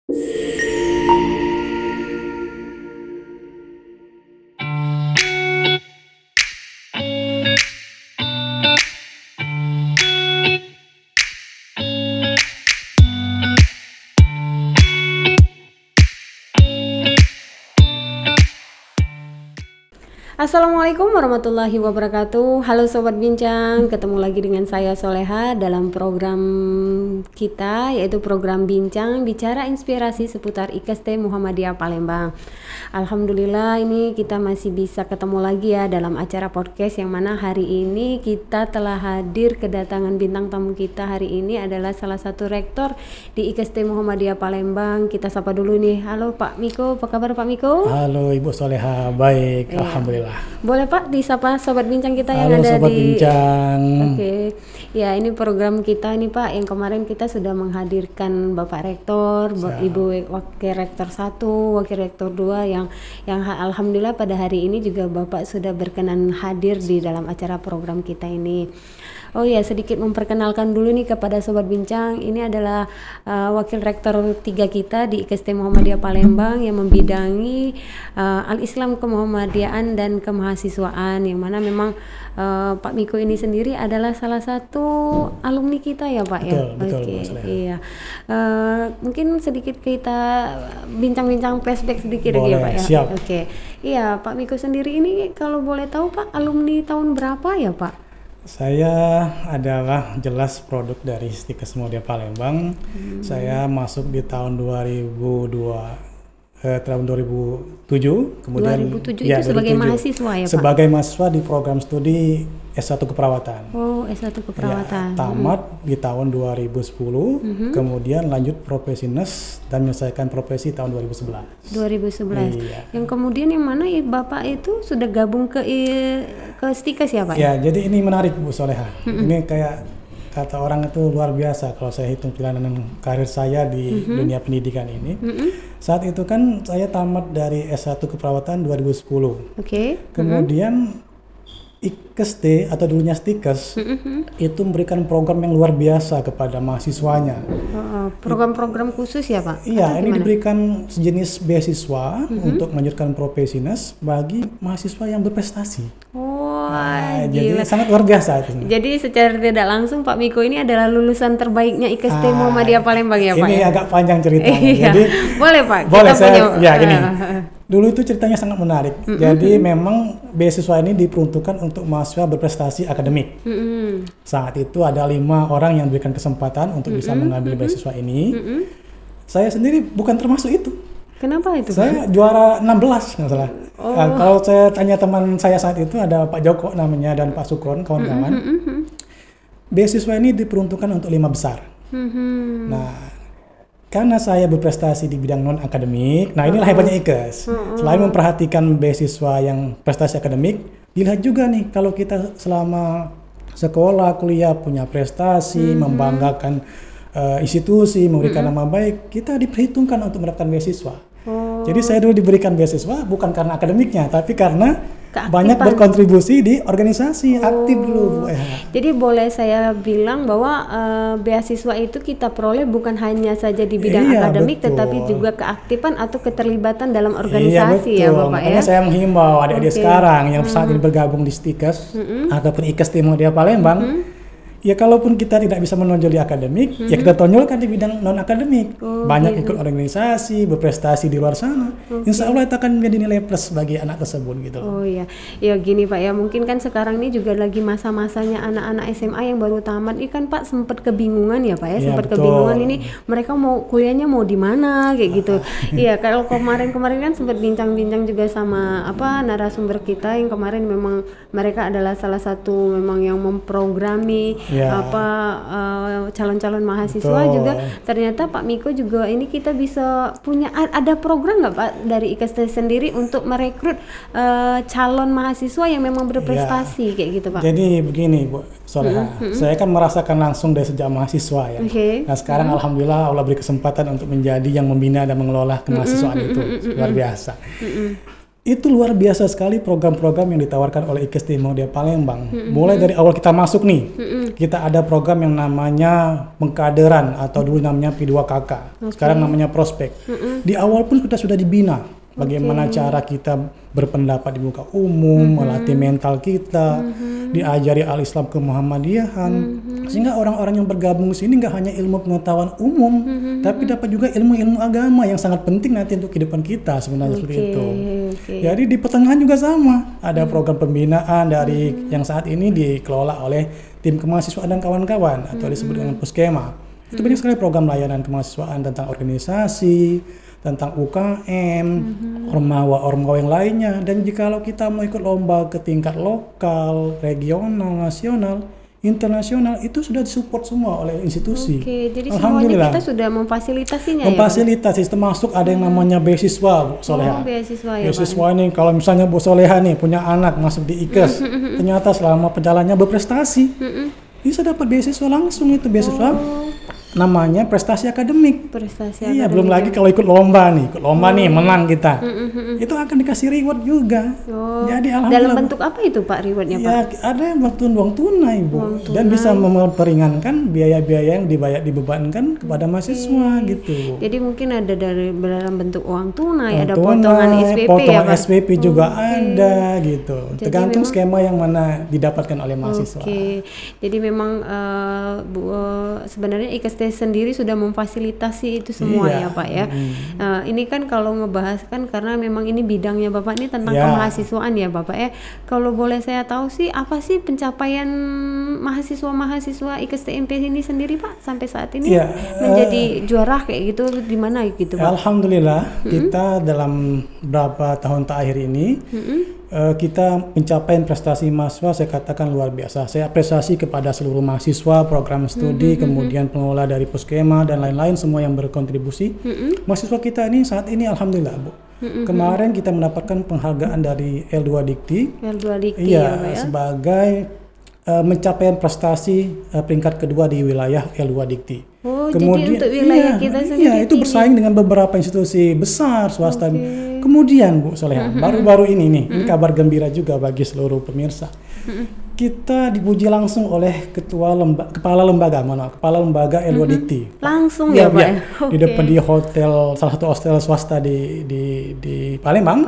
Assalamualaikum warahmatullahi wabarakatuh. Halo Sobat Bincang, ketemu lagi dengan saya Soleha dalam program kita, yaitu program Bincang Bicara Inspirasi seputar IKST Muhammadiyah Palembang. Alhamdulillah ini kita masih bisa ketemu lagi ya dalam acara podcast, yang mana hari ini kita telah hadir kedatangan bintang tamu kita. Hari ini adalah salah satu rektor di IKST Muhammadiyah Palembang. Kita sapa dulu nih. Halo Pak Miko, apa kabar Pak Miko? Halo Ibu Soleha, baik, alhamdulillah. Boleh Pak disapa Sobat Bincang kita yang Halo, ada Sobat di Bincang. Oke. Ya, ini program kita nih Pak, yang kemarin kita sudah menghadirkan Bapak Rektor, Ibu Wakil Rektor 1, Wakil Rektor 2 yang alhamdulillah pada hari ini juga Bapak sudah berkenan hadir di dalam acara program kita ini. Oh ya, sedikit memperkenalkan dulu nih kepada Sobat Bincang. Ini adalah Wakil Rektor 3 kita di IKST Muhammadiyah Palembang yang membidangi Al-Islam, Kemuhammadiyaan dan Kemahasiswaan, yang mana memang Pak Miko ini sendiri adalah salah satu alumni kita ya Pak. Betul, Oke, iya. Mungkin sedikit kita bincang-bincang flashback sedikit Boleh, ya Pak ya. siap. Oke. Iya, Pak Miko sendiri ini kalau boleh tahu Pak, alumni tahun berapa ya Pak? Saya adalah jelas produk dari Stikes Muhammadiyah Palembang. Saya masuk di tahun 2007, kemudian 2007 itu sebagai mahasiswa ya Pak? Sebagai mahasiswa di program studi S1 Keperawatan. Oh, S1 Keperawatan. Ya, tamat di tahun 2010, kemudian lanjut profesi nurse dan menyelesaikan profesi tahun 2011. 2011. Iya. Yang kemudian yang mana Bapak itu sudah gabung ke Stikes ya Pak? Ya, jadi ini menarik Bu Soleha. Ini kayak kata orang itu luar biasa kalau saya hitung perjalanan karir saya di dunia pendidikan ini. Saat itu kan saya tamat dari S1 Keperawatan 2010. Oke. Kemudian IKST atau dulunya Stikes itu memberikan program yang luar biasa kepada mahasiswanya. Program-program khusus ya Pak? Iya, ini diberikan sejenis beasiswa untuk melanjutkan profesi nurse bagi mahasiswa yang berprestasi. Jadi sangat luar biasa itu. Jadi secara tidak langsung Pak Miko ini adalah lulusan terbaiknya IKST Muhammadiyah Palembang ya Pak? Ini ya? agak panjang ceritanya. Jadi boleh Pak? Boleh, kita punya, gini. Dulu itu ceritanya sangat menarik. Jadi memang beasiswa ini diperuntukkan untuk mahasiswa berprestasi akademik. Saat itu ada 5 orang yang diberikan kesempatan untuk bisa mengambil beasiswa ini. Saya sendiri bukan termasuk itu. Kenapa itu? Saya juara 16 nggak salah. Nah, kalau saya tanya teman saya saat itu, ada Pak Joko namanya dan Pak Sukron, kawan-kawan. Beasiswa ini diperuntukkan untuk 5 besar. Nah, karena saya berprestasi di bidang non akademik, nah inilah hebatnya IKES. Selain memperhatikan beasiswa yang prestasi akademik, dilihat juga nih kalau kita selama sekolah, kuliah punya prestasi, membanggakan institusi, memberikan nama baik, kita diperhitungkan untuk mendapatkan beasiswa. Jadi saya dulu diberikan beasiswa bukan karena akademiknya, tapi karena banyak berkontribusi di organisasi, aktif dulu Bu Eha. Jadi boleh saya bilang bahwa beasiswa itu kita peroleh bukan hanya saja di bidang akademik, tetapi juga keaktifan atau keterlibatan dalam organisasi ya Bapak. Makanya saya menghimbau adik-adik sekarang yang saat ini bergabung di Stikes ataupun IKST Muhammadiyah Palembang, ya kalaupun kita tidak bisa menonjol di akademik, ya kita tonjolkan di bidang non akademik. Banyak ikut organisasi, berprestasi di luar sana. Insya Allah itu akan menjadi nilai plus bagi anak tersebut gitu. Oh iya, ya gini Pak ya, mungkin kan sekarang ini juga lagi masa-masanya anak-anak SMA yang baru tamat. Ini kan Pak sempat kebingungan ya Pak ya, sempat kebingungan ini mereka mau kuliahnya mau di mana kayak gitu. Iya, kalau kemarin-kemarin kan sempat bincang-bincang juga sama narasumber kita yang kemarin, memang mereka adalah salah satu memang yang memprogrami calon-calon mahasiswa juga. Ternyata Pak Miko juga ini kita bisa punya ada program nggak Pak dari IKST sendiri untuk merekrut calon mahasiswa yang memang berprestasi kayak gitu Pak? Jadi begini Bu Soleha, saya kan merasakan langsung dari sejak mahasiswa ya. Nah sekarang alhamdulillah Allah beri kesempatan untuk menjadi yang membina dan mengelola kemahasiswaan itu, luar biasa. Itu luar biasa sekali program-program yang ditawarkan oleh IKST Muhammadiyah Palembang. Mulai dari awal kita masuk nih, kita ada program yang namanya pengkaderan atau dulu namanya P2KK. Sekarang namanya prospek. Di awal pun kita sudah dibina bagaimana cara kita berpendapat di muka umum, melatih mental kita, diajari al-Islam ke-Muhammadiyahan, sehingga orang-orang yang bergabung di sini nggak hanya ilmu pengetahuan umum, tapi dapat juga ilmu-ilmu agama yang sangat penting nanti untuk kehidupan kita sebenarnya seperti itu. Jadi di pertengahan juga sama, ada program pembinaan dari yang saat ini dikelola oleh tim kemahasiswaan dan kawan-kawan atau disebut dengan Puskema. Itu banyak sekali program layanan kemahasiswaan tentang organisasi, tentang UKM, ormawa-ormawa yang lainnya. Dan jikalau kita mau ikut lomba ke tingkat lokal, regional, nasional, internasional, itu sudah disupport semua oleh institusi. Jadi semuanya kita sudah memfasilitasinya. Memfasilitasi, termasuk ada yang namanya beasiswa, Bu Soleha. Beasiswa ini kalau misalnya Bu Soleha nih punya anak masuk di IKES, ternyata selama perjalanannya berprestasi, bisa dapat beasiswa langsung. Itu beasiswa namanya prestasi akademik. Iya, belum lagi kalau ikut lomba nih, menang kita. Itu akan dikasih reward juga. Jadi alhamdulillah. Dalam bentuk apa itu Pak rewardnya Pak? Ya, ada uang tunai Bu, dan bisa memperingankan biaya-biaya yang dibebankan kepada mahasiswa gitu. Jadi mungkin ada dalam bentuk uang tunai, ada potongan SPP potongan SPP juga ada gitu. Jadi tergantung skema yang mana didapatkan oleh mahasiswa. Jadi memang sebenarnya IKST sendiri sudah memfasilitasi itu semua ya Pak ya. Ini kan kalau ngebahas kan karena memang ini bidangnya Bapak ini tentang kemahasiswaan ya Bapak ya. Kalau boleh saya tahu sih apa sih pencapaian mahasiswa-mahasiswa IKST MP ini sendiri Pak sampai saat ini menjadi juara kayak gitu di mana gitu Pak? Alhamdulillah kita dalam beberapa tahun terakhir ini kita mencapai prestasi mahasiswa, saya katakan luar biasa. Saya apresiasi kepada seluruh mahasiswa, program studi, kemudian pengelola dari Puskema dan lain-lain semua yang berkontribusi. Mahasiswa kita ini saat ini alhamdulillah Bu. Kemarin kita mendapatkan penghargaan dari L2 Dikti. Iya, sebagai mencapaian prestasi peringkat kedua di wilayah L2 Dikti. Kemudian jadi untuk wilayah kita sendiri. Iya, itu bersaing dengan beberapa institusi besar swasta. Kemudian Bu Soleha, baru-baru ini kabar gembira juga bagi seluruh pemirsa. Kita dipuji langsung oleh kepala lembaga L2 Dikti. Langsung ya Pak? Di depan di salah satu hotel swasta di Palembang.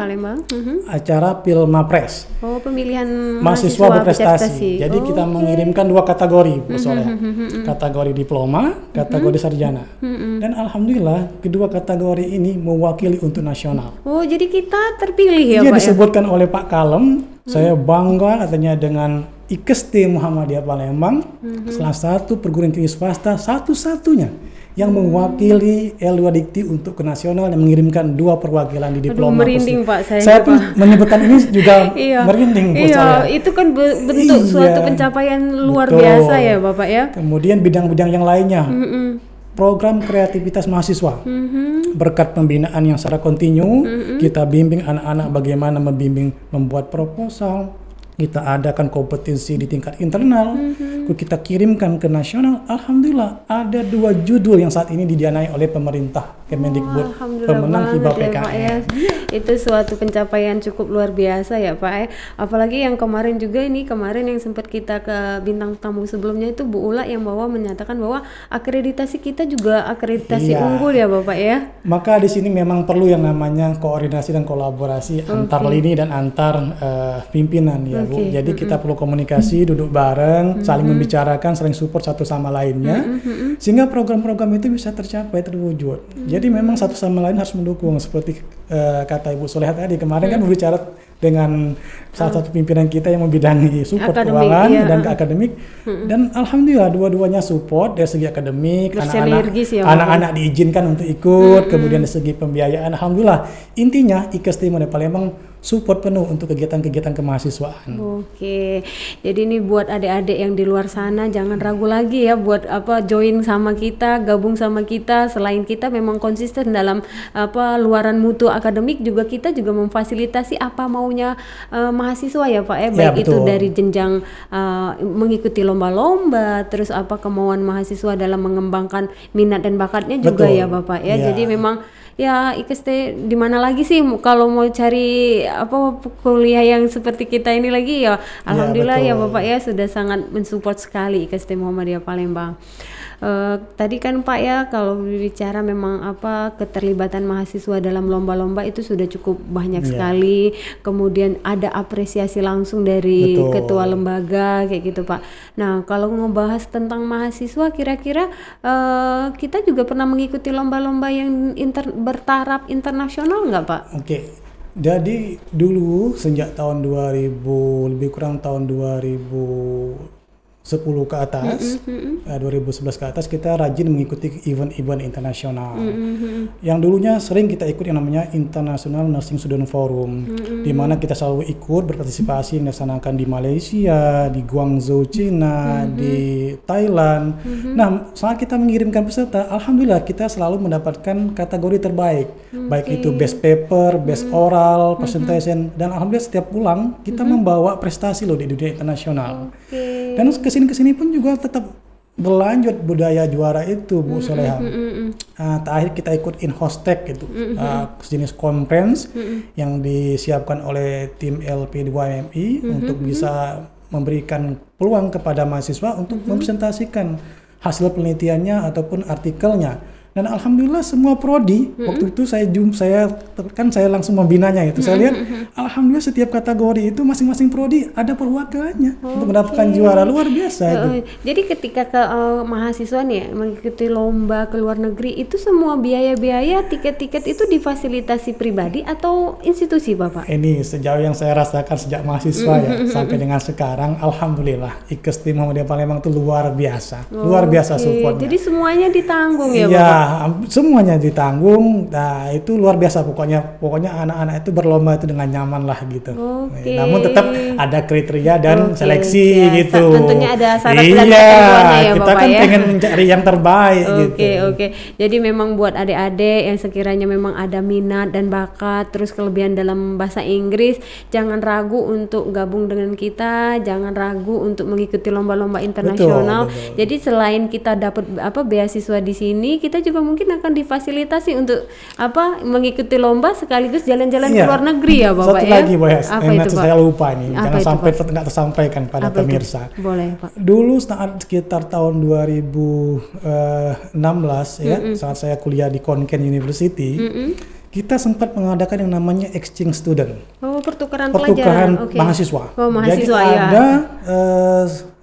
Acara Pilmapres. Pemilihan mahasiswa berprestasi. Jadi kita mengirimkan 2 kategori Bu Soleha. Kategori diploma, kategori sarjana. Dan alhamdulillah kedua kategori ini mewakili untuk nasional. Jadi kita terpilih ya Pak? Iya, Pak disebutkan oleh Pak Kalem. Saya bangga katanya dengan IKST Muhammadiyah Palembang, salah satu perguruan tinggi swasta satu-satunya yang mewakili L2 Dikti untuk ke nasional yang mengirimkan 2 perwakilan di diploma. Merinding Pak saya pun menyebutkan ini juga merinding. Itu kan bentuk suatu pencapaian luar biasa ya Bapak ya. Kemudian bidang-bidang yang lainnya. Program kreativitas mahasiswa, berkat pembinaan yang secara kontinu, kita bimbing anak-anak bagaimana membuat proposal, kita adakan kompetensi di tingkat internal, kita kirimkan ke nasional. Alhamdulillah ada 2 judul yang saat ini didanai oleh pemerintah Kemendikbud, pemenang hibah PKN. Itu suatu pencapaian cukup luar biasa ya Pak. Apalagi yang kemarin yang sempat kita ke bintang tamu sebelumnya itu Bu Ula yang menyatakan bahwa akreditasi kita juga akreditasi unggul ya Bapak ya. Maka di sini memang perlu yang namanya koordinasi dan kolaborasi antar lini dan antar pimpinan ya Bu. Jadi kita perlu komunikasi, duduk bareng, saling membicarakan, saling support satu sama lainnya, sehingga program-program itu bisa terwujud. Jadi memang satu sama lain harus mendukung, seperti kata Ibu Soleha tadi kemarin kan berbicara dengan salah satu pimpinan kita yang membidangi support keuangan dan ke akademik, dan alhamdulillah dua-duanya support dari segi akademik, anak-anak diizinkan untuk ikut, kemudian dari segi pembiayaan alhamdulillah. Intinya IKST Muhammadiyah Palembang support penuh untuk kegiatan-kegiatan kemahasiswaan. Jadi ini buat adik-adik yang di luar sana jangan ragu lagi ya buat join sama kita, gabung sama kita. Selain kita memang konsisten dalam luaran mutu akademik, kita juga memfasilitasi apa maunya mahasiswa ya Pak ya, baik itu dari jenjang mengikuti lomba-lomba, terus kemauan mahasiswa dalam mengembangkan minat dan bakatnya juga ya Bapak ya. Jadi memang ya IKST di mana lagi sih kalau mau cari kuliah yang seperti kita ini lagi ya. Alhamdulillah ya betul. Bapak ya sudah sangat mensupport sekali IKST Muhammadiyah Palembang. Tadi kan Pak ya kalau bicara memang keterlibatan mahasiswa dalam lomba-lomba itu sudah cukup banyak sekali. Kemudian ada apresiasi langsung dari ketua lembaga kayak gitu Pak. Nah kalau ngebahas tentang mahasiswa kira-kira kita juga pernah mengikuti lomba-lomba yang bertaraf internasional nggak Pak? Oke. Jadi dulu sejak tahun 2000 lebih kurang tahun 2010 ke atas, 2011 ke atas kita rajin mengikuti event-event internasional. Yang dulunya sering kita ikut yang namanya International Nursing Student Forum, di mana kita selalu ikut berpartisipasi yang dilaksanakan di Malaysia, di Guangzhou, Cina, di Thailand. Nah, saat kita mengirimkan peserta, alhamdulillah kita selalu mendapatkan kategori terbaik, baik itu best paper, best oral, presentation, dan alhamdulillah setiap pulang kita membawa prestasi loh di dunia internasional. Dan kesini pun juga tetap berlanjut budaya juara itu Bu Soleha. Terakhir kita ikut InHosTech gitu, sejenis conference yang disiapkan oleh tim LP2MI untuk bisa memberikan peluang kepada mahasiswa untuk mempresentasikan hasil penelitiannya ataupun artikelnya. Dan alhamdulillah semua prodi waktu itu saya langsung membinanya itu. Saya lihat alhamdulillah setiap kategori itu masing-masing prodi ada perwakilannya untuk mendapatkan juara, luar biasa itu. Jadi ketika mahasiswa nih mengikuti lomba ke luar negeri itu semua biaya-biaya tiket-tiket itu difasilitasi pribadi atau institusi Bapak? Ini sejauh yang saya rasakan sejak mahasiswa ya sampai dengan sekarang, alhamdulillah IKST Muhammadiyah Palembang itu luar biasa, luar biasa supportnya. Jadi semuanya ditanggung ya Bapak? Semuanya ditanggung. Nah itu luar biasa pokoknya anak-anak itu berlomba itu dengan nyaman lah gitu. Namun tetap ada kriteria dan seleksi gitu. Tentunya ada syarat dan ketentuannya ya kita Bapak kan ya. pengen mencari yang terbaik gitu. Oke. Jadi memang buat adik-adik yang sekiranya memang ada minat dan bakat terus kelebihan dalam bahasa Inggris, jangan ragu untuk gabung dengan kita, jangan ragu untuk mengikuti lomba-lomba internasional. Betul. Jadi selain kita dapat beasiswa di sini, kita juga mungkin akan difasilitasi untuk mengikuti lomba sekaligus jalan-jalan ke luar negeri ya Bapak. Satu lagi Bu, itu, saya lupa nih, jangan sampai Pak? nggak tersampaikan pada pemirsa. Boleh Pak. Dulu sekitar tahun 2016 ya, saat saya kuliah di Konken University, kita sempat mengadakan yang namanya exchange student. Pertukaran mahasiswa. Mahasiswa. Jadi ada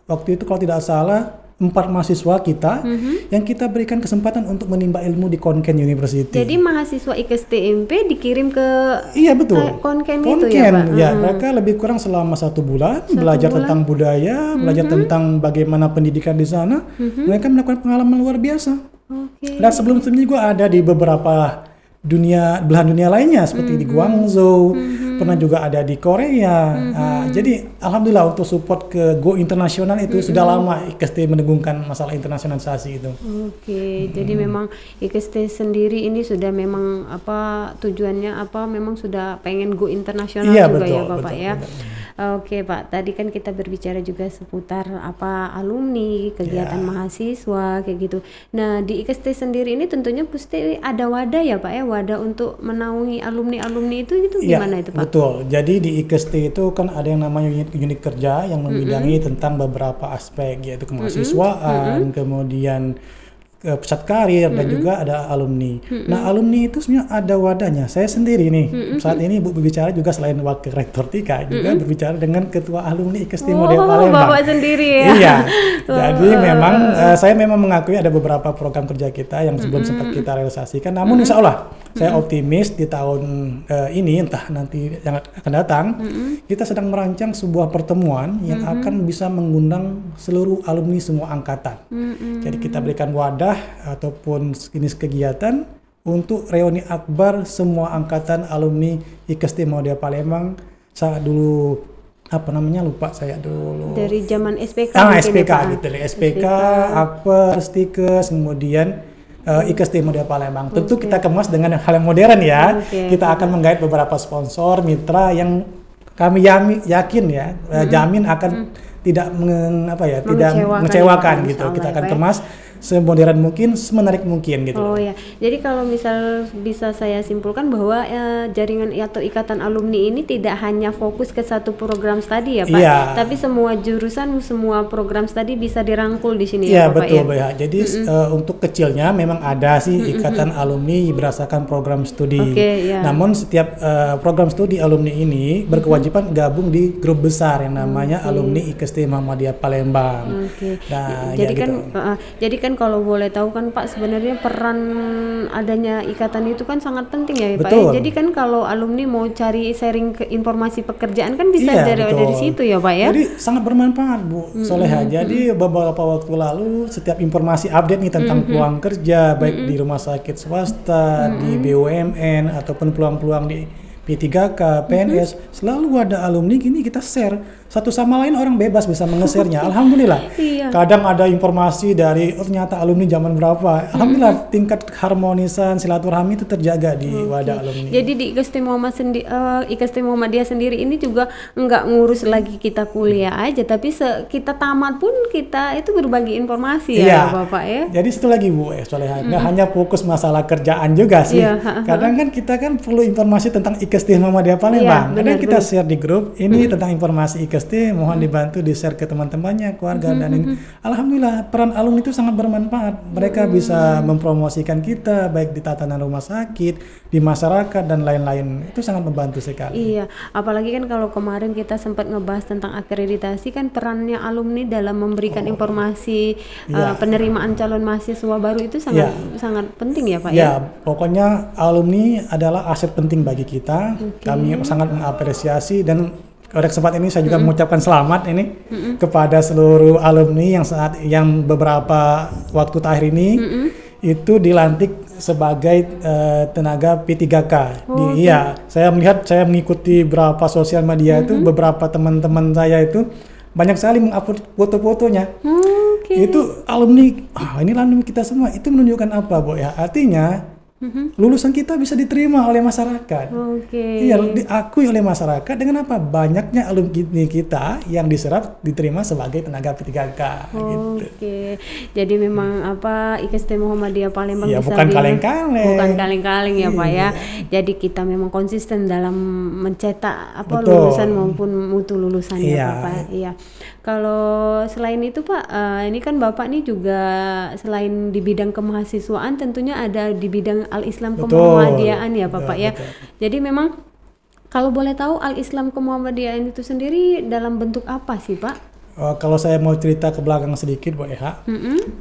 waktu itu kalau tidak salah 4 mahasiswa kita yang kita berikan kesempatan untuk menimba ilmu di Konken University. Jadi mahasiswa IKSTMP dikirim ke betul. Konken itu ya Pak? Ya, mereka lebih kurang selama 1 bulan belajar tentang budaya, belajar tentang bagaimana pendidikan di sana. Mereka melakukan pengalaman luar biasa. Dan sebelum-sebelumnya juga ada di beberapa belahan dunia lainnya seperti di Guangzhou, pernah juga ada di Korea. Jadi alhamdulillah untuk support ke Go Internasional itu sudah lama IKST mendengungkan masalah internasionalisasi itu. Jadi memang IKST sendiri ini sudah memang tujuannya memang sudah pengen Go Internasional juga ya Bapak ya. Oke Pak, tadi kan kita berbicara juga seputar alumni, kegiatan mahasiswa kayak gitu. Nah di IKST sendiri ini tentunya pasti ada wadah ya Pak ya, wadah untuk menaungi alumni-alumni itu gimana itu Pak? Betul, jadi di IKST itu kan ada yang namanya unit kerja yang membidangi tentang beberapa aspek, yaitu kemahasiswaan, kemudian pusat karir dan juga ada alumni. Nah alumni itu sebenarnya ada wadahnya. Saya sendiri nih saat ini Bu berbicara juga selain wakil rektor Tika juga berbicara dengan ketua alumni IKST Muhammadiyah Palembang. Bapak sendiri ya? Iya. Jadi memang saya memang mengakui ada beberapa program kerja kita yang sebelum sempat kita realisasikan. Namun insya Allah saya optimis di tahun ini entah nanti yang akan datang kita sedang merancang sebuah pertemuan yang akan bisa mengundang seluruh alumni semua angkatan. Jadi kita berikan wadah ataupun jenis kegiatan untuk reuni akbar semua angkatan alumni IKST Muhammadiyah Palembang saat dulu lupa saya dulu dari zaman SPK SPK gitu SPK akbar stikers kemudian IKST Muhammadiyah Palembang. Tentu kita kemas dengan hal yang modern ya. Kita akan menggait beberapa sponsor mitra yang kami yakin ya jamin akan tidak mengecewakan gitu. Kita akan kemas semodern mungkin, semenarik mungkin gitu. Oh ya, jadi kalau misal bisa saya simpulkan bahwa jaringan atau ikatan alumni ini tidak hanya fokus ke satu program studi ya Pak, Iya. tapi semua jurusan, semua program studi bisa dirangkul di sini Iya ya Bapak betul ya. ya. Jadi untuk kecilnya memang ada sih ikatan alumni berdasarkan program studi. Oke, ya. Namun setiap program studi alumni ini berkewajiban gabung di grup besar yang namanya alumni IKST Muhammadiyah Palembang. Oke. Nah, Jadi ya kan gitu. jadi kan kalau boleh tahu kan Pak, sebenarnya peran adanya ikatan itu kan sangat penting ya Pak ya. Betul. Jadi kan kalau alumni mau cari sharing ke informasi pekerjaan kan bisa Iya, dari betul. situ ya Pak ya. Jadi sangat bermanfaat Bu Soleha. Jadi beberapa waktu lalu setiap informasi update nih tentang peluang kerja baik di rumah sakit swasta, di BUMN ataupun peluang-peluang di P3K, PNS, selalu ada alumni gini kita share. Satu sama lain orang bebas bisa menge-share-nya. Alhamdulillah. Iya. Kadang ada informasi dari ternyata alumni zaman berapa. Alhamdulillah tingkat harmonisan silaturahmi itu terjaga di wadah alumni. Jadi di IKST Muhammadiyah sendiri ini juga nggak ngurus lagi kita kuliah aja, tapi kita tamat pun kita itu berbagi informasi ya Bapak ya. Jadi itu lagi Bu Soleha, nggak hanya fokus masalah kerjaan juga sih. Iya, Kadang kan kita kan perlu informasi tentang IKST Muhammadiyah Palembang. Iya, Kadang kita benar. share di grup ini tentang informasi IKST, mohon dibantu di share ke teman-temannya, keluarga dan ini. Alhamdulillah peran alumni itu sangat bermanfaat. Mereka bisa mempromosikan kita baik di tatanan rumah sakit, di masyarakat dan lain-lain. Itu sangat membantu sekali. Iya, apalagi kan kalau kemarin kita sempat ngebahas tentang akreditasi kan perannya alumni dalam memberikan informasi Iya. penerimaan calon mahasiswa baru itu sangat penting ya Pak ya. Ya, pokoknya alumni adalah aset penting bagi kita. Kami sangat mengapresiasi dan pada kesempatan ini saya juga mengucapkan selamat ini kepada seluruh alumni yang beberapa waktu terakhir ini itu dilantik sebagai tenaga P3K. Iya, saya mengikuti beberapa sosial media itu beberapa teman-teman saya itu banyak sekali mengupload foto-fotonya. Itu alumni, ini alumni kita semua. Itu menunjukkan apa, Bu ya? Artinya lulusan kita bisa diterima oleh masyarakat. Iya, diakui oleh masyarakat dengan apa? Banyaknya alumni kita yang diserap diterima sebagai tenaga P3K. Gitu. Jadi memang IKST Muhammadiyah Palembang Ya, bisa bukan kaleng-kaleng. Bukan kaleng-kaleng ya Pak ya. Jadi kita memang konsisten dalam mencetak lulusan maupun mutu lulusan ya Bapak. Iya. Kalau selain itu Pak, ini kan Bapak nih juga selain di bidang kemahasiswaan tentunya ada di bidang Al-Islam Kemuhammadiyahan ya Bapak ya. Jadi memang kalau boleh tahu Al-Islam Kemuhammadiyahan itu sendiri dalam bentuk apa sih Pak? Kalau saya mau cerita ke belakang sedikit Bu Eha,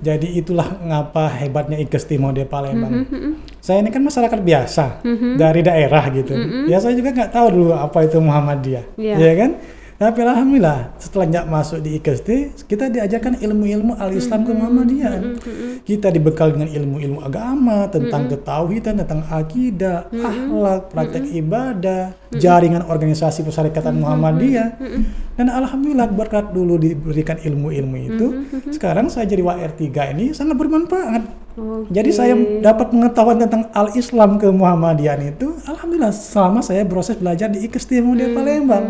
jadi itulah ngapa hebatnya IKST Muhammadiyah Palembang. Saya ini kan masyarakat biasa dari daerah gitu. Ya saya juga nggak tahu dulu apa itu Muhammadiyah, ya kan? Tapi alhamdulillah setelah masuk di IKST kita diajarkan ilmu-ilmu al-Islam Kemuhammadiyahan. Kita dibekal dengan ilmu-ilmu agama tentang ketauhidan, tentang akidah, akhlak, praktek ibadah, jaringan organisasi persyarikatan Muhammadiyah. Dan alhamdulillah berkat dulu diberikan ilmu-ilmu itu, sekarang saya jadi WR3 ini sangat bermanfaat. Jadi saya dapat pengetahuan tentang al-Islam Kemuhammadiyahan itu alhamdulillah selama saya proses belajar di IKST Muhammadiyah Palembang.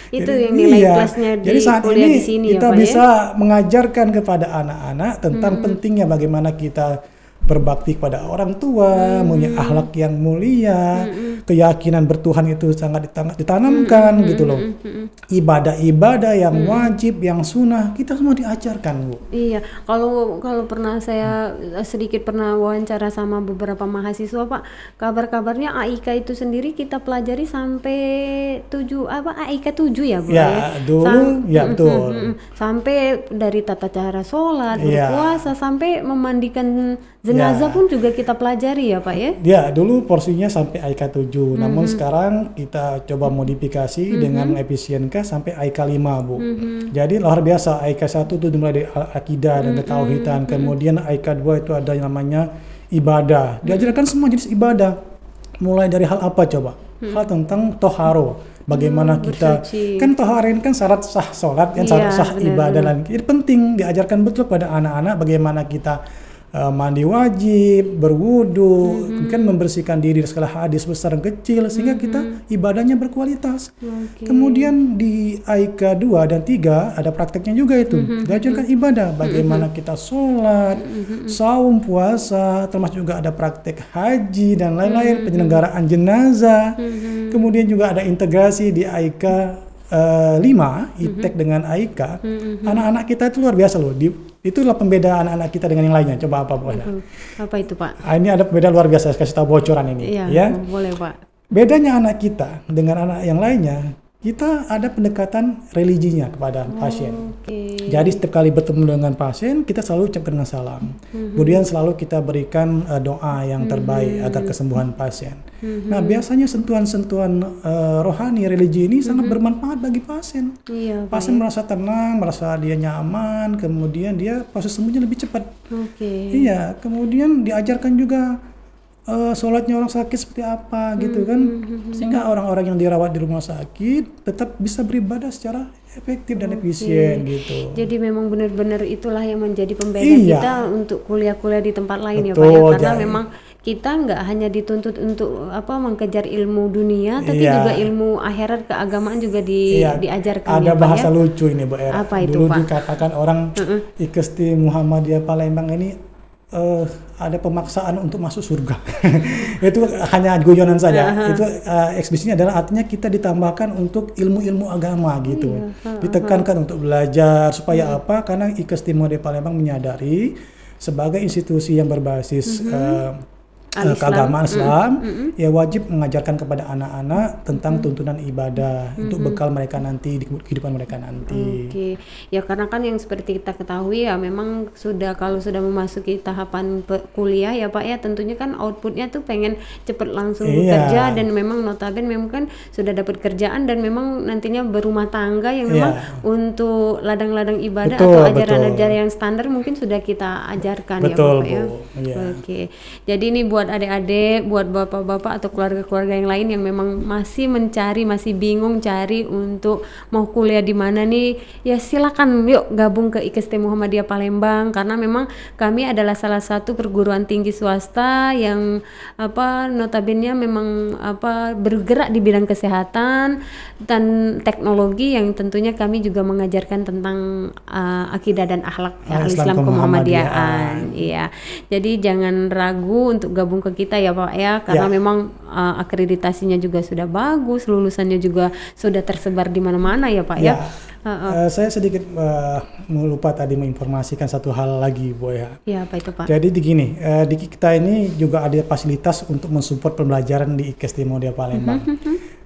Itu Jadi, yang nilai plusnya di jadi saat kuliah ini di sini kita ya Pak bisa mengajarkan kepada anak-anak tentang pentingnya bagaimana kita berbakti kepada orang tua, punya akhlak yang mulia, keyakinan bertuhan itu sangat ditanamkan gitu loh. Ibadah-ibadah yang wajib, yang sunnah, kita semua diajarkan Bu. Iya, kalau pernah saya sedikit pernah wawancara sama beberapa mahasiswa Pak, kabar-kabarnya AIK itu sendiri kita pelajari sampai AIK 7 ya Bu Ya, dulu ya betul. Sampai dari tata cara sholat, berpuasa, sampai memandikan jenazah pun juga kita pelajari ya Pak ya? Ya, dulu porsinya sampai AIK 7, namun sekarang kita coba modifikasi dengan efisienkah sampai AIK 5 Bu. Jadi luar biasa, AIK 1 itu dimulai dari akidah dan ketauhidan, kemudian AIK 2 itu ada yang namanya ibadah. Diajarkan semua jenis ibadah. Mulai dari hal apa coba? Hal tentang toharo. Bagaimana kita kan toharo ini kan syarat sah sholat, kan syarat sah ibadah dan ini penting diajarkan betul pada anak-anak bagaimana kita mandi wajib, berwudu, kan membersihkan diri dari segala hadis besar dan kecil sehingga kita ibadahnya berkualitas. Kemudian di AIK 2 dan 3 ada prakteknya juga itu. Diajarkan ibadah, bagaimana kita sholat, saum, puasa, termasuk juga ada praktek haji dan lain-lain, penyelenggaraan jenazah. Kemudian juga ada integrasi di AIK 5, ITEK dengan AIK. Anak-anak kita itu luar biasa loh. Itulah pembeda anak-anak kita dengan yang lainnya. Coba apa, Bu? Apa itu, Pak? Ini ada pembeda luar biasa. Saya kasih tahu bocoran ini. Iya, ya. Boleh, Pak. Bedanya anak kita dengan anak yang lainnya, kita ada pendekatan religinya kepada pasien. Jadi setiap kali bertemu dengan pasien, kita selalu ucapkan dengan salam. Kemudian selalu kita berikan doa yang terbaik agar kesembuhan pasien. Nah, biasanya sentuhan-sentuhan rohani, religi ini sangat bermanfaat bagi pasien. Pasien merasa tenang, merasa dia nyaman, kemudian dia proses sembuhnya lebih cepat. Iya, kemudian diajarkan juga sholatnya orang sakit seperti apa gitu kan, sehingga orang-orang yang dirawat di rumah sakit tetap bisa beribadah secara efektif dan efisien gitu. Jadi memang benar-benar itulah yang menjadi pembeda kita untuk kuliah-kuliah di tempat lain. Betul, ya Pak ya, karena memang kita nggak hanya dituntut untuk mengejar ilmu dunia, tapi juga ilmu akhirat, keagamaan juga diajarkan. Ada ya, bahasa Pak, lucu ini, Bu Era. Apa itu, Dulu Pak? dikatakan orang IKST Muhammadiyah Palembang ini ada pemaksaan untuk masuk surga. Itu hanya guyonan saja. Itu ekspresinya adalah artinya kita ditambahkan untuk ilmu-ilmu agama gitu. Ditekankan untuk belajar supaya apa? Karena IKST Muhammadiyah Palembang menyadari sebagai institusi yang berbasis keagamaan Islam, ya wajib mengajarkan kepada anak-anak tentang tuntunan ibadah untuk bekal mereka nanti di kehidupan mereka nanti. Ya karena kan yang seperti kita ketahui ya memang kalau sudah memasuki tahapan kuliah ya Pak ya, tentunya kan outputnya tuh pengen cepet langsung bekerja, dan memang notabene memang kan sudah dapat kerjaan dan memang nantinya berumah tangga yang memang untuk ladang-ladang ibadah atau ajaran-ajaran yang standar mungkin sudah kita ajarkan ya Bapak ya. Jadi ini buat adik-adik, buat bapak-bapak atau keluarga-keluarga yang lain yang memang masih bingung cari untuk mau kuliah di mana nih, ya silakan yuk gabung ke IKST Muhammadiyah Palembang, karena memang kami adalah salah satu perguruan tinggi swasta yang notabene memang bergerak di bidang kesehatan dan teknologi, yang tentunya kami juga mengajarkan tentang akidah dan akhlak Islam kemuhammadiyahan. Iya. Jadi jangan ragu untuk gabung ke kita ya Pak ya, karena memang akreditasinya juga sudah bagus, lulusannya juga sudah tersebar di mana-mana ya Pak ya. Saya sedikit lupa tadi menginformasikan satu hal lagi, Bu ya. Ya, apa itu Pak? Jadi begini, di kita ini juga ada fasilitas untuk mensupport pembelajaran di IKST Muhammadiyah Palembang.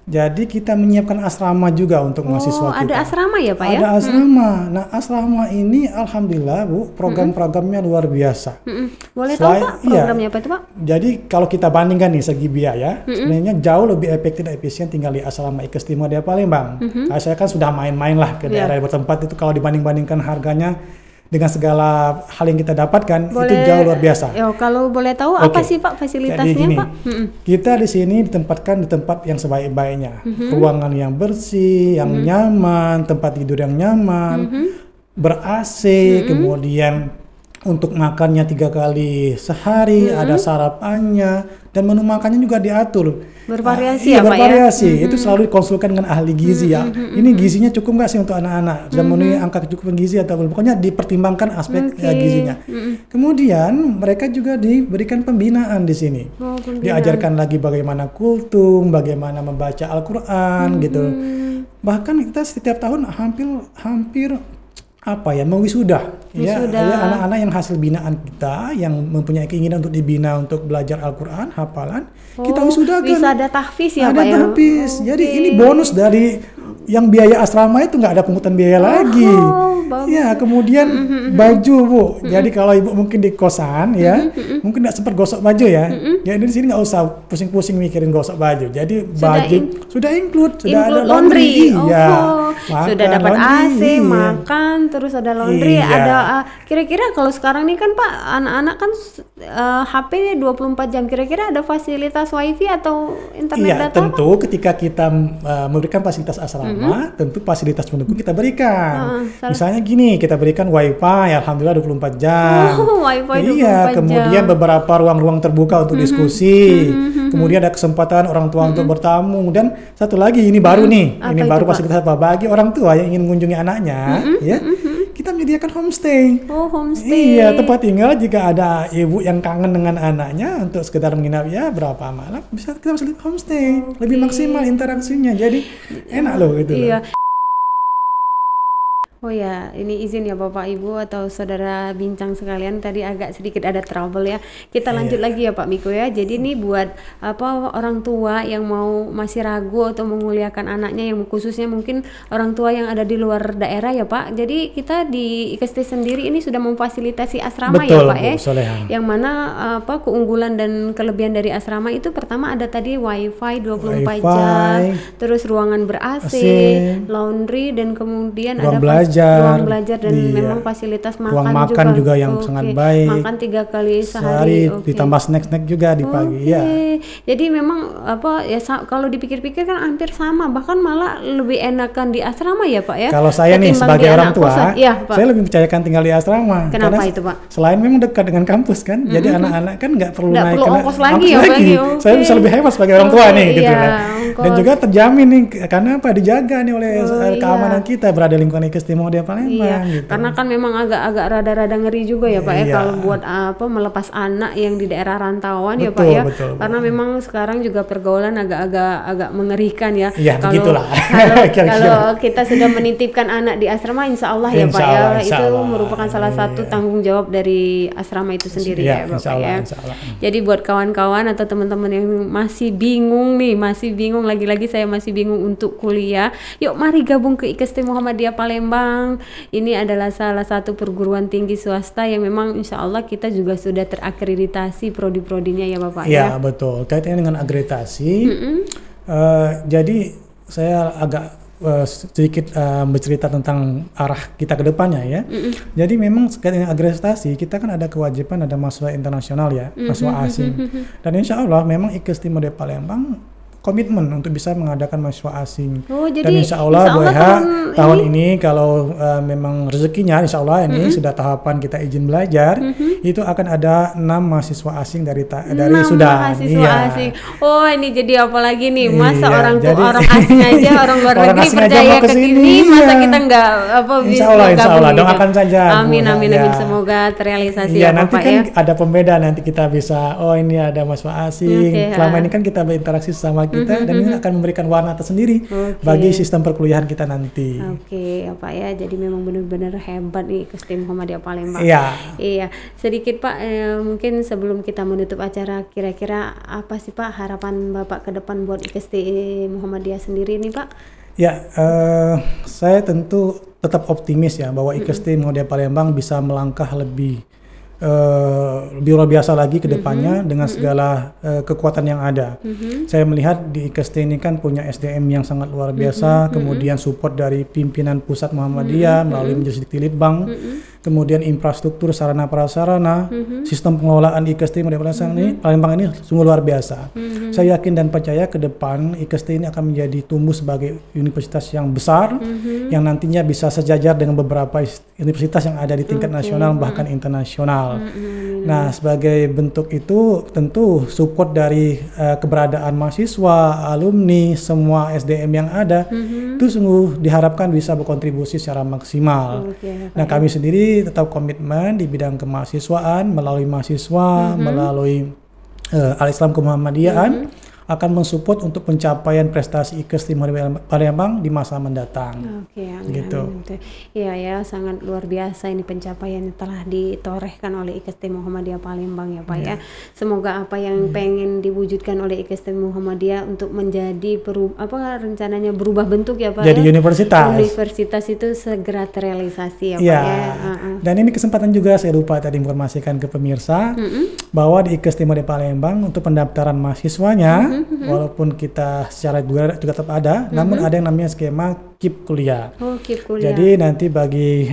Jadi kita menyiapkan asrama juga untuk mahasiswa kita. Ada asrama ya Pak ya? Ada asrama. Nah, asrama ini alhamdulillah Bu, program-programnya luar biasa. Boleh tahu Pak programnya apa itu Pak? Jadi kalau kita bandingkan nih segi biaya, sebenarnya jauh lebih efektif dan efisien tinggal di asrama IKST Muhammadiyah Palembang. Saya kan sudah main-main lah ke daerah bertempat itu, kalau dibanding-bandingkan harganya dengan segala hal yang kita dapatkan, itu jauh luar biasa. Kalau boleh tahu apa sih Pak fasilitasnya? Jadi gini, Pak? Kita di sini ditempatkan di tempat yang sebaik-baiknya, ruangan yang bersih, yang nyaman, tempat tidur yang nyaman, ber-AC, kemudian untuk makannya 3 kali sehari, ada sarapannya, dan menu makannya juga diatur. Bervariasi ya Pak ya? Bervariasi, itu selalu dikonsulkan dengan ahli gizi ya. Ini gizinya cukup nggak sih untuk anak-anak? Sudah memenuhi angka kecukupan gizi atau belum? Pokoknya dipertimbangkan aspek gizinya. Kemudian mereka juga diberikan pembinaan di sini. Diajarkan lagi bagaimana kultum, bagaimana membaca Al-Quran gitu. Bahkan kita setiap tahun hampir mewisuda ya anak-anak yang hasil binaan kita yang mempunyai keinginan untuk dibina untuk belajar Al-Quran, hafalan, kita wisudakan. Bisa ada tahfiz ya Pak ya? Ada tahfiz. Jadi ini bonus dari yang biaya asrama itu, nggak ada pungutan biaya lagi. Ya, kemudian baju Bu. Jadi kalau Ibu mungkin di kosan ya, mungkin nggak sempat gosok baju ya. Ya di sini nggak usah pusing-pusing mikirin gosok baju. Jadi baju sudah include, sudah ada laundry. Sudah dapat AC, makan, terus ada laundry, ada kira-kira kalau sekarang ini kan Pak anak-anak kan HP 24 jam, kira-kira ada fasilitas wifi atau internet data? Tentu ketika kita memberikan fasilitas asrama, tentu fasilitas pendukung kita berikan. Misalnya lagi nih, kita berikan wifi, alhamdulillah 24 jam. Oh, wifi 24 Iya, jam. kemudian beberapa ruang-ruang terbuka untuk diskusi. Kemudian ada kesempatan orang tua untuk bertamu. Dan satu lagi, ini baru nih, Apa ini itu, baru Pak? fasilitas apa? Bagi orang tua yang ingin mengunjungi anaknya, ya, kita menyediakan homestay. Oh, homestay. Iya, tempat tinggal jika ada ibu yang kangen dengan anaknya untuk sekedar menginap ya berapa malam, bisa kita fasilitas homestay. Lebih maksimal interaksinya, jadi enak loh gitu. Iya. Oh ya, ini izin ya Bapak Ibu atau saudara bincang sekalian, tadi agak sedikit ada trouble ya. Kita lanjut lagi ya Pak Miko ya. Jadi ini buat apa orang tua yang mau masih ragu atau menguliakan anaknya, yang khususnya mungkin orang tua yang ada di luar daerah ya Pak. Jadi kita di IKST sendiri ini sudah memfasilitasi asrama. Betul, ya Pak Bu ya. Soleha. Yang mana apa keunggulan dan kelebihan dari asrama itu pertama ada tadi wifi 24 jam, terus ruangan ber-AC, laundry, dan kemudian ruang ada ruang belajar dan iya. memang fasilitas makan ruang makan juga yang Oke. sangat baik. Makan 3 kali sehari. Oke. Ditambah snack-snack juga di pagi. Ya. Jadi memang apa ya kalau dipikir-pikir kan hampir sama, bahkan malah lebih enakan di asrama ya Pak ya. Kalau saya nih ketimbang sebagai di orang anak tua, kosan. Ya, Pak. saya lebih percayakan tinggal di asrama. Kenapa Karena itu Pak? Selain memang dekat dengan kampus kan, jadi anak-anak kan nggak perlu Nggak naik perlu ongkos lagi ya, Pak? Oke. Saya bisa lebih hemat sebagai orang tua nih gitu Iya, kan. ongkos. Dan juga terjamin nih karena apa dijaga nih oleh keamanan Iya. kita berada di lingkungan IKST Muhammadiyah Palembang gitu. Karena kan memang agak-agak rada-rada ngeri juga ya Pak ya Iya. kalau buat apa melepas anak yang di daerah rantauan ya Pak Betul, ya. betul. Karena memang sekarang juga pergaulan agak mengerikan ya. Iya, Kalau begitulah. Kira-kira. kalau kita sudah menitipkan anak di asrama, insya Allah ya Pak Insya Allah, ya, insya itu Allah. merupakan salah satu tanggung jawab dari asrama itu sendiri Iya, ya Bapak insya Allah, ya. insya Allah. Jadi buat kawan-kawan atau teman-teman yang masih bingung nih, lagi-lagi saya masih bingung untuk kuliah, yuk mari gabung ke IKST Muhammadiyah Palembang. Ini adalah salah satu perguruan tinggi swasta yang memang insya Allah kita juga sudah terakreditasi prodi-prodinya ya Bapak Iya, betul. Kaitannya dengan akreditasi. Jadi saya agak sedikit bercerita tentang arah kita ke depannya ya. Jadi memang sekali dengan akreditasi kita kan ada kewajiban ada mahasiswa internasional ya, mahasiswa asing. Dan insya Allah memang IKST Muhammadiyah Palembang komitmen untuk bisa mengadakan mahasiswa asing. Oh, jadi dan insya Allah Bu Eha, tahun tahun ini kalau memang rezekinya insya Allah ini sudah tahapan kita izin belajar, itu akan ada 6 mahasiswa asing dari Sudan. Mahasiswa asing. Oh, ini jadi apa lagi nih? Masa Iya, orang jadi- orang asing aja, orang luar Orang negeri asing aja percaya mau ke kesini, sini, masa iya. kita nggak apa Insya Allah, gabung insya Allah. gitu? Doakan saja, Bu. Amin, amin, Ya. amin. Semoga terrealisasi Iya, ya nanti Bapak kan ya. ada pembeda, nanti kita bisa, oh ini ada mahasiswa asing. Oke, Selama ini kan kita berinteraksi sama kita, dan ini akan memberikan warna tersendiri Oke. bagi sistem perkuliahan kita nanti. Oke, ya Pak ya. Jadi memang benar-benar hebat nih IKST Muhammadiyah Palembang. Iya. Iya, sedikit Pak, mungkin sebelum kita menutup acara, kira-kira apa sih Pak harapan Bapak ke depan buat IKST Muhammadiyah sendiri nih Pak? Ya, saya tentu tetap optimis ya bahwa IKST Muhammadiyah Palembang bisa melangkah lebih luar biasa lagi ke depannya dengan segala kekuatan yang ada. Saya melihat di IKST ini kan punya SDM yang sangat luar biasa, kemudian support dari pimpinan pusat Muhammadiyah melalui Majelis Dikti Litbang, kemudian infrastruktur sarana prasarana, sistem pengelolaan IKST Muhammadiyah Palembang ini sungguh luar biasa. Saya yakin dan percaya ke depan IKST ini akan menjadi tumbuh sebagai universitas yang besar, yang nantinya bisa sejajar dengan beberapa universitas yang ada di tingkat nasional bahkan internasional. Nah, sebagai bentuk itu tentu support dari keberadaan mahasiswa, alumni, semua SDM yang ada itu sungguh diharapkan bisa berkontribusi secara maksimal. Nah, kami sendiri tetap komitmen di bidang kemahasiswaan melalui mahasiswa, melalui Al-Islam Kemuhammadiyahan akan mensupport untuk pencapaian prestasi IKST Muhammadiyah Palembang di masa mendatang. Oke, amin, Gitu. amin. Iya ya, sangat luar biasa ini pencapaian yang telah ditorehkan oleh IKST Muhammadiyah Palembang ya Pak ya. Semoga apa yang pengen diwujudkan oleh IKST Muhammadiyah untuk menjadi rencananya berubah bentuk ya Pak Jadi ya. universitas. Universitas itu segera terrealisasi ya Pak Ya, ya. dan ini kesempatan juga saya lupa tadi informasikan ke pemirsa bahwa di IKST Muhammadiyah Palembang untuk pendaftaran mahasiswanya, walaupun kita secara juga tetap ada, namun ada yang namanya skema KIP kuliah. Oh, KIP kuliah. Jadi nanti bagi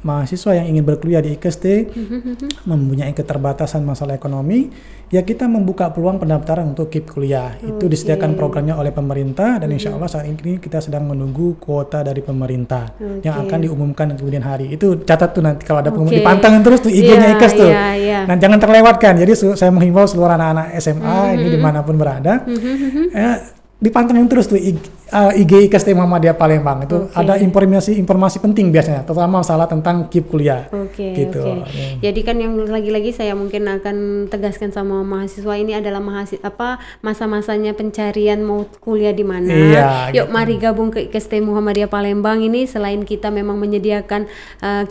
mahasiswa yang ingin berkuliah di IKST mempunyai keterbatasan masalah ekonomi, ya kita membuka peluang pendaftaran untuk KIP kuliah. Itu disediakan programnya oleh pemerintah, dan insya Allah saat ini kita sedang menunggu kuota dari pemerintah yang akan diumumkan di kemudian hari. Itu catat tuh nanti kalau ada pengumuman, dipantengin terus tuh IG-nya IKS tuh. Nah jangan terlewatkan. Jadi saya menghimbau seluruh anak-anak SMA ini dimanapun berada, dipantengin terus tuh IG IKST Muhammadiyah Palembang. Itu ada informasi penting biasanya, terutama masalah tentang KIP kuliah. Gitu. Jadi kan yang lagi-lagi saya mungkin akan tegaskan sama mahasiswa ini adalah masa-masanya pencarian mau kuliah di mana. Yuk mari gabung ke IKST Muhammadiyah Palembang ini. Selain kita memang menyediakan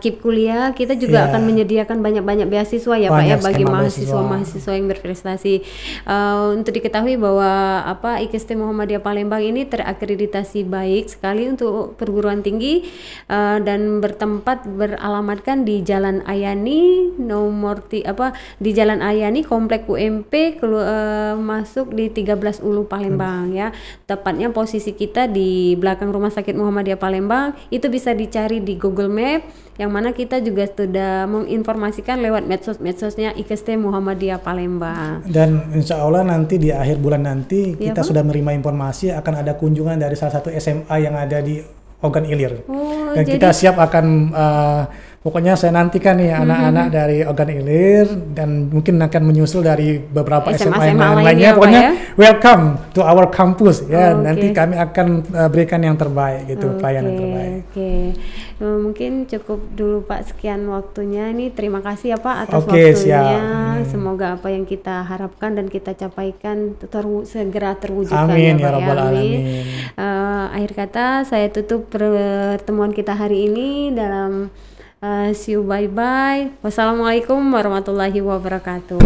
KIP kuliah, kita juga akan menyediakan banyak-banyak beasiswa ya Pak ya, bagi mahasiswa yang berprestasi. Untuk diketahui bahwa IKST Muhammadiyah Palembang ini terakreditasi baik sekali untuk perguruan tinggi, dan beralamatkan di Jalan Ayani di Jalan Ayani Komplek UMP masuk di 13 Ulu Palembang ya. Tepatnya posisi kita di belakang Rumah Sakit Muhammadiyah Palembang. Itu bisa dicari di Google Map, yang mana kita juga sudah menginformasikan lewat medsos-medsosnya IKST Muhammadiyah Palembang. Dan insya Allah nanti di akhir bulan nanti kita sudah menerima informasi akan ada kunjungan dari salah satu SMA yang ada di Ogan Ilir. Dan kita siap akan pokoknya saya nantikan nih anak-anak dari Ogan Ilir, dan mungkin akan menyusul dari beberapa SMA lainnya. Pokoknya welcome to our campus ya. Nanti kami akan berikan yang terbaik gitu, pelayanan terbaik. Mungkin cukup dulu Pak, sekian waktunya ini. Terima kasih ya Pak atas waktunya. Semoga apa yang kita harapkan dan kita capaikan segera terwujudkan. Amin ya Rabbal Alamin. Akhir kata saya tutup pertemuan kita hari ini dalam see you, bye bye. Wassalamualaikum warahmatullahi wabarakatuh.